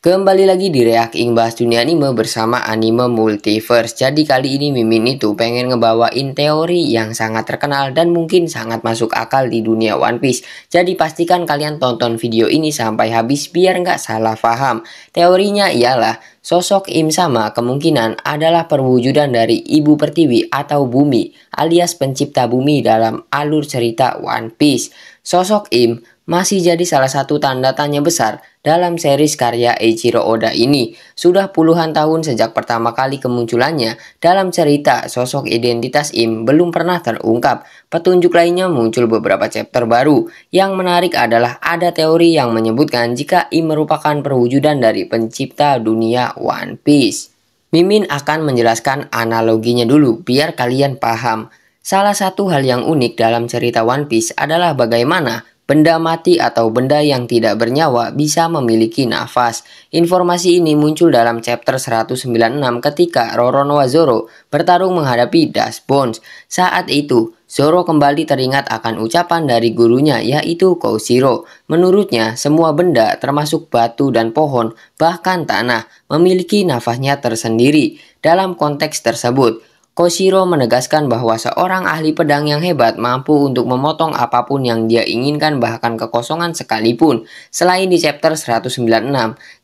Kembali lagi di Reacting bahas dunia anime bersama Anime Multiverse. Jadi kali ini Mimin itu pengen ngebawain teori yang sangat terkenal dan mungkin sangat masuk akal di dunia One Piece. Jadi pastikan kalian tonton video ini sampai habis biar nggak salah paham. Teorinya ialah sosok Im Sama kemungkinan adalah perwujudan dari Ibu Pertiwi atau Bumi alias pencipta bumi dalam alur cerita One Piece. Sosok Im masih jadi salah satu tanda tanya besar dalam series karya Eiichiro Oda ini. Sudah puluhan tahun sejak pertama kali kemunculannya dalam cerita, sosok identitas Im belum pernah terungkap. Petunjuk lainnya muncul beberapa chapter baru. Yang menarik adalah ada teori yang menyebutkan jika Im merupakan perwujudan dari pencipta dunia One Piece. Mimin akan menjelaskan analoginya dulu biar kalian paham. Salah satu hal yang unik dalam cerita One Piece adalah bagaimana benda mati atau benda yang tidak bernyawa bisa memiliki nafas. Informasi ini muncul dalam chapter 196 ketika Roronoa Zoro bertarung menghadapi Dust Bones. Saat itu, Zoro kembali teringat akan ucapan dari gurunya yaitu Koshiro. Menurutnya, semua benda termasuk batu dan pohon, bahkan tanah, memiliki nafasnya tersendiri. Dalam konteks tersebut, Koshiro menegaskan bahwa seorang ahli pedang yang hebat mampu untuk memotong apapun yang dia inginkan bahkan kekosongan sekalipun. Selain di chapter 196,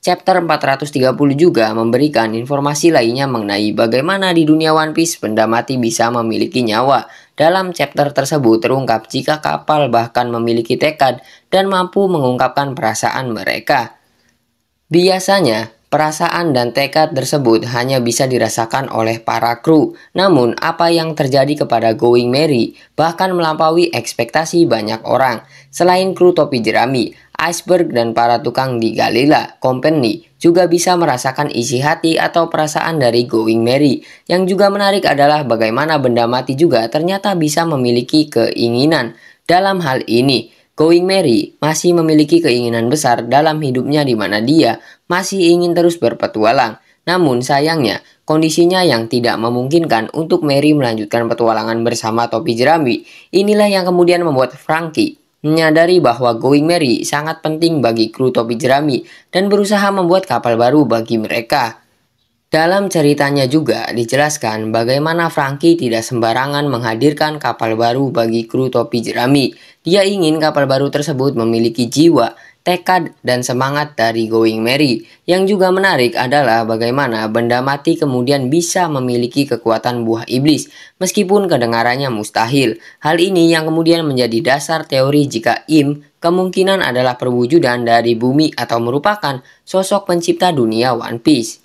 chapter 430 juga memberikan informasi lainnya mengenai bagaimana di dunia One Piece benda mati bisa memiliki nyawa. Dalam chapter tersebut terungkap jika kapal bahkan memiliki tekad dan mampu mengungkapkan perasaan mereka. Biasanya, perasaan dan tekad tersebut hanya bisa dirasakan oleh para kru. Namun, apa yang terjadi kepada Going Merry bahkan melampaui ekspektasi banyak orang. Selain kru topi jerami, Iceberg dan para tukang di Galila Company juga bisa merasakan isi hati atau perasaan dari Going Merry. Yang juga menarik adalah bagaimana benda mati juga ternyata bisa memiliki keinginan. Dalam hal ini, Going Merry masih memiliki keinginan besar dalam hidupnya di mana dia masih ingin terus berpetualang. Namun sayangnya, kondisinya yang tidak memungkinkan untuk Merry melanjutkan petualangan bersama topi jerami. Inilah yang kemudian membuat Franky menyadari bahwa Going Merry sangat penting bagi kru topi jerami dan berusaha membuat kapal baru bagi mereka. Dalam ceritanya juga dijelaskan bagaimana Franky tidak sembarangan menghadirkan kapal baru bagi kru topi jerami. Dia ingin kapal baru tersebut memiliki jiwa, tekad, dan semangat dari Going Merry. Yang juga menarik adalah bagaimana benda mati kemudian bisa memiliki kekuatan buah iblis, meskipun kedengarannya mustahil. Hal ini yang kemudian menjadi dasar teori jika Im kemungkinan adalah perwujudan dari bumi atau merupakan sosok pencipta dunia One Piece.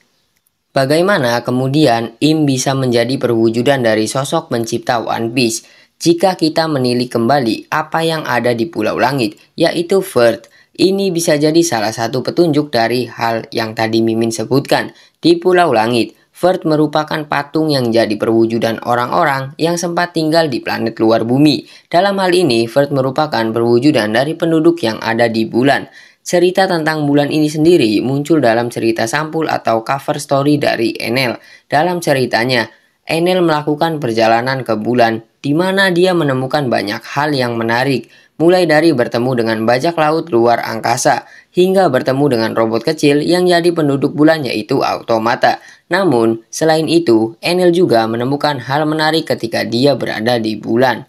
Bagaimana kemudian Im bisa menjadi perwujudan dari sosok pencipta One Piece? Jika kita menilik kembali apa yang ada di Pulau Langit, yaitu Vert, ini bisa jadi salah satu petunjuk dari hal yang tadi Mimin sebutkan. Di Pulau Langit, Vert merupakan patung yang jadi perwujudan orang-orang yang sempat tinggal di planet luar bumi. Dalam hal ini, Vert merupakan perwujudan dari penduduk yang ada di bulan. Cerita tentang bulan ini sendiri muncul dalam cerita sampul atau cover story dari Enel. Dalam ceritanya, Enel melakukan perjalanan ke bulan, di mana dia menemukan banyak hal yang menarik, mulai dari bertemu dengan bajak laut luar angkasa, hingga bertemu dengan robot kecil yang jadi penduduk bulan yaitu Automata. Namun, selain itu, Enel juga menemukan hal menarik ketika dia berada di bulan.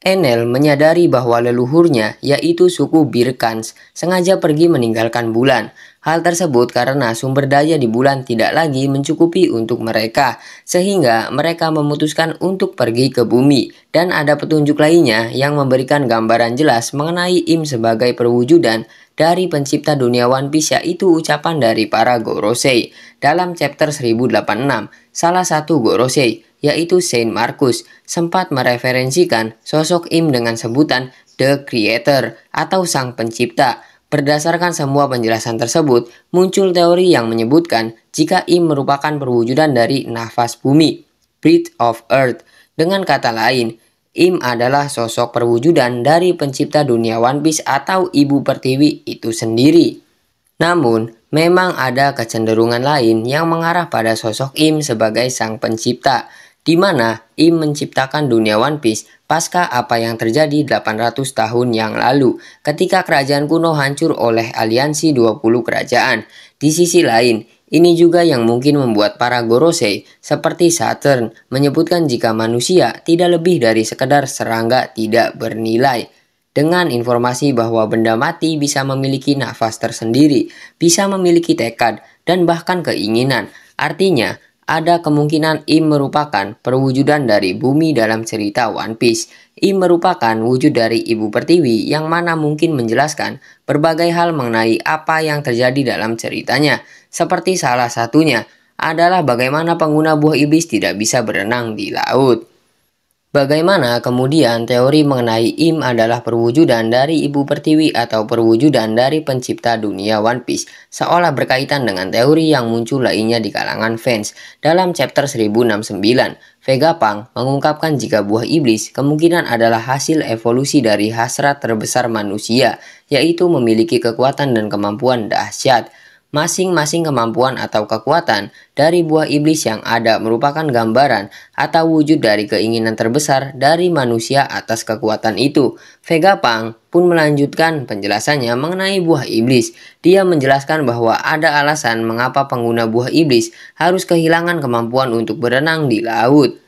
Enel menyadari bahwa leluhurnya, yaitu suku Birkans, sengaja pergi meninggalkan bulan. Hal tersebut karena sumber daya di bulan tidak lagi mencukupi untuk mereka, sehingga mereka memutuskan untuk pergi ke bumi. Dan ada petunjuk lainnya yang memberikan gambaran jelas mengenai Im sebagai perwujudan dari pencipta dunia One Piece, yaitu ucapan dari para Gorosei. Dalam chapter 1086, salah satu Gorosei, yaitu Saint Marcus, sempat mereferensikan sosok Im dengan sebutan The Creator atau Sang Pencipta. Berdasarkan semua penjelasan tersebut, muncul teori yang menyebutkan jika Im merupakan perwujudan dari nafas bumi, Breath of Earth. Dengan kata lain, Im adalah sosok perwujudan dari pencipta dunia One Piece atau Ibu Pertiwi itu sendiri. Namun, memang ada kecenderungan lain yang mengarah pada sosok Im sebagai sang pencipta, di mana Im menciptakan dunia One Piece pasca apa yang terjadi 800 tahun yang lalu ketika kerajaan kuno hancur oleh aliansi 20 kerajaan. Di sisi lain, ini juga yang mungkin membuat para Gorosei seperti Saturn menyebutkan jika manusia tidak lebih dari sekedar serangga tidak bernilai. Dengan informasi bahwa benda mati bisa memiliki nafas tersendiri, bisa memiliki tekad, dan bahkan keinginan. Artinya, ada kemungkinan Im merupakan perwujudan dari bumi dalam cerita One Piece. Im merupakan wujud dari Ibu Pertiwi yang mana mungkin menjelaskan berbagai hal mengenai apa yang terjadi dalam ceritanya. Seperti salah satunya adalah bagaimana pengguna buah iblis tidak bisa berenang di laut. Bagaimana kemudian teori mengenai Im adalah perwujudan dari Ibu Pertiwi atau perwujudan dari pencipta dunia One Piece, seolah berkaitan dengan teori yang muncul lainnya di kalangan fans. Dalam chapter 1069, Vegapunk mengungkapkan jika buah iblis kemungkinan adalah hasil evolusi dari hasrat terbesar manusia, yaitu memiliki kekuatan dan kemampuan dahsyat. Masing-masing kemampuan atau kekuatan dari buah iblis yang ada merupakan gambaran atau wujud dari keinginan terbesar dari manusia atas kekuatan itu. Vegapunk pun melanjutkan penjelasannya mengenai buah iblis. Dia menjelaskan bahwa ada alasan mengapa pengguna buah iblis harus kehilangan kemampuan untuk berenang di laut.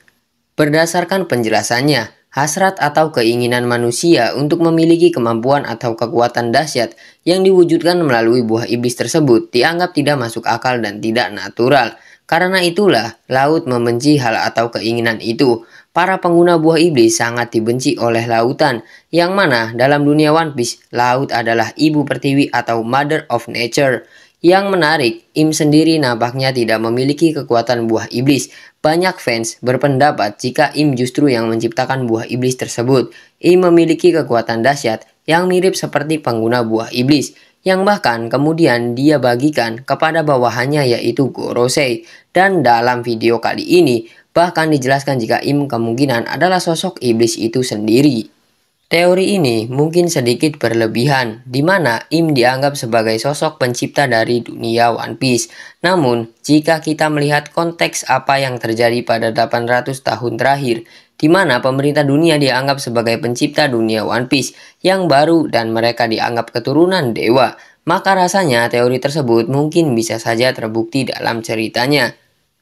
Berdasarkan penjelasannya, hasrat atau keinginan manusia untuk memiliki kemampuan atau kekuatan dahsyat yang diwujudkan melalui buah iblis tersebut dianggap tidak masuk akal dan tidak natural. Karena itulah, laut membenci hal atau keinginan itu. Para pengguna buah iblis sangat dibenci oleh lautan, yang mana dalam dunia One Piece, laut adalah ibu pertiwi atau Mother of Nature. Yang menarik, Im sendiri nampaknya tidak memiliki kekuatan buah iblis. Banyak fans berpendapat jika Im justru yang menciptakan buah iblis tersebut. Im memiliki kekuatan dahsyat yang mirip seperti pengguna buah iblis, yang bahkan kemudian dia bagikan kepada bawahannya yaitu Gorosei. Dan dalam video kali ini, bahkan dijelaskan jika Im kemungkinan adalah sosok iblis itu sendiri. Teori ini mungkin sedikit berlebihan, di mana Im dianggap sebagai sosok pencipta dari dunia One Piece. Namun, jika kita melihat konteks apa yang terjadi pada 800 tahun terakhir, di mana pemerintah dunia dianggap sebagai pencipta dunia One Piece yang baru dan mereka dianggap keturunan dewa, maka rasanya teori tersebut mungkin bisa saja terbukti dalam ceritanya.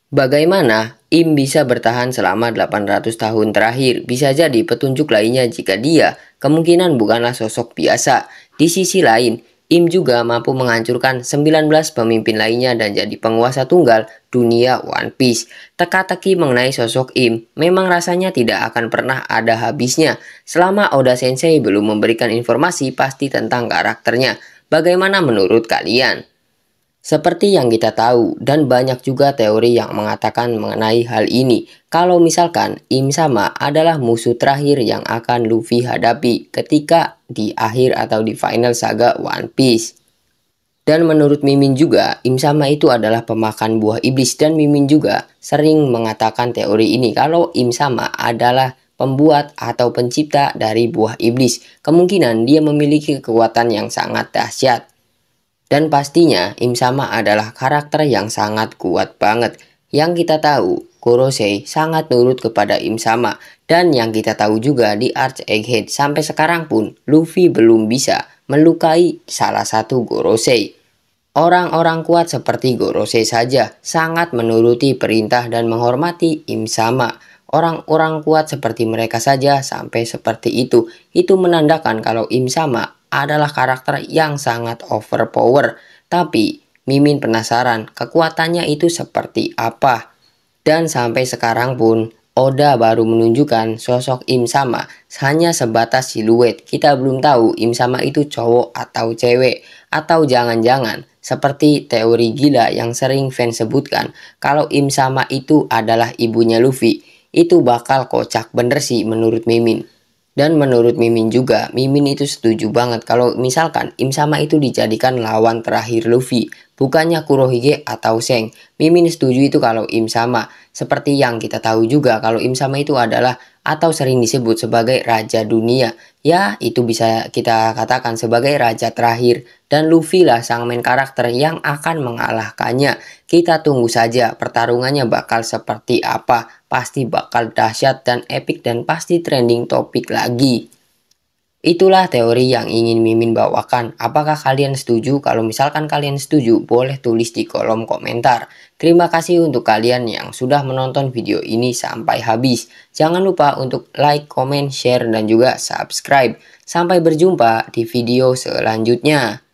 Bagaimana Im bisa bertahan selama 800 tahun terakhir bisa jadi petunjuk lainnya jika dia kemungkinan bukanlah sosok biasa. Di sisi lain, Im juga mampu menghancurkan 19 pemimpin lainnya dan jadi penguasa tunggal dunia One Piece. Teka-teki mengenai sosok Im memang rasanya tidak akan pernah ada habisnya selama Oda Sensei belum memberikan informasi pasti tentang karakternya. Bagaimana menurut kalian? Seperti yang kita tahu, dan banyak juga teori yang mengatakan mengenai hal ini, kalau misalkan Im Sama adalah musuh terakhir yang akan Luffy hadapi ketika di akhir atau di final saga One Piece. Dan menurut Mimin juga, Im Sama itu adalah pemakan buah iblis, dan Mimin juga sering mengatakan teori ini kalau Im Sama adalah pembuat atau pencipta dari buah iblis. Kemungkinan dia memiliki kekuatan yang sangat dahsyat. Dan pastinya Im Sama adalah karakter yang sangat kuat banget. Yang kita tahu, Gorosei sangat nurut kepada Im Sama. Dan yang kita tahu juga di Arch Egghead sampai sekarang pun Luffy belum bisa melukai salah satu Gorosei. Orang-orang kuat seperti Gorosei saja sangat menuruti perintah dan menghormati Im Sama. Orang-orang kuat seperti mereka saja sampai seperti itu. Itu menandakan kalau Im Sama adalah karakter yang sangat overpower. Tapi Mimin penasaran kekuatannya itu seperti apa. Dan sampai sekarang pun Oda baru menunjukkan sosok Im Sama hanya sebatas siluet. Kita belum tahu Im Sama itu cowok atau cewek. Atau jangan-jangan seperti teori gila yang sering fans sebutkan kalau Im Sama itu adalah ibunya Luffy. Itu bakal kocak bener sih menurut Mimin. Dan menurut Mimin juga, Mimin itu setuju banget kalau misalkan Im Sama itu dijadikan lawan terakhir Luffy, bukannya Kurohige atau Seng. Mimin setuju itu kalau Im Sama. Seperti yang kita tahu juga kalau Im Sama itu adalah atau sering disebut sebagai Raja Dunia. Ya, itu bisa kita katakan sebagai Raja terakhir. Dan Luffy lah sang main karakter yang akan mengalahkannya. Kita tunggu saja pertarungannya bakal seperti apa. Pasti bakal dahsyat dan epic dan pasti trending topik lagi. Itulah teori yang ingin Mimin bawakan. Apakah kalian setuju? Kalau misalkan kalian setuju, boleh tulis di kolom komentar. Terima kasih untuk kalian yang sudah menonton video ini sampai habis. Jangan lupa untuk like, comment, share, dan juga subscribe. Sampai berjumpa di video selanjutnya.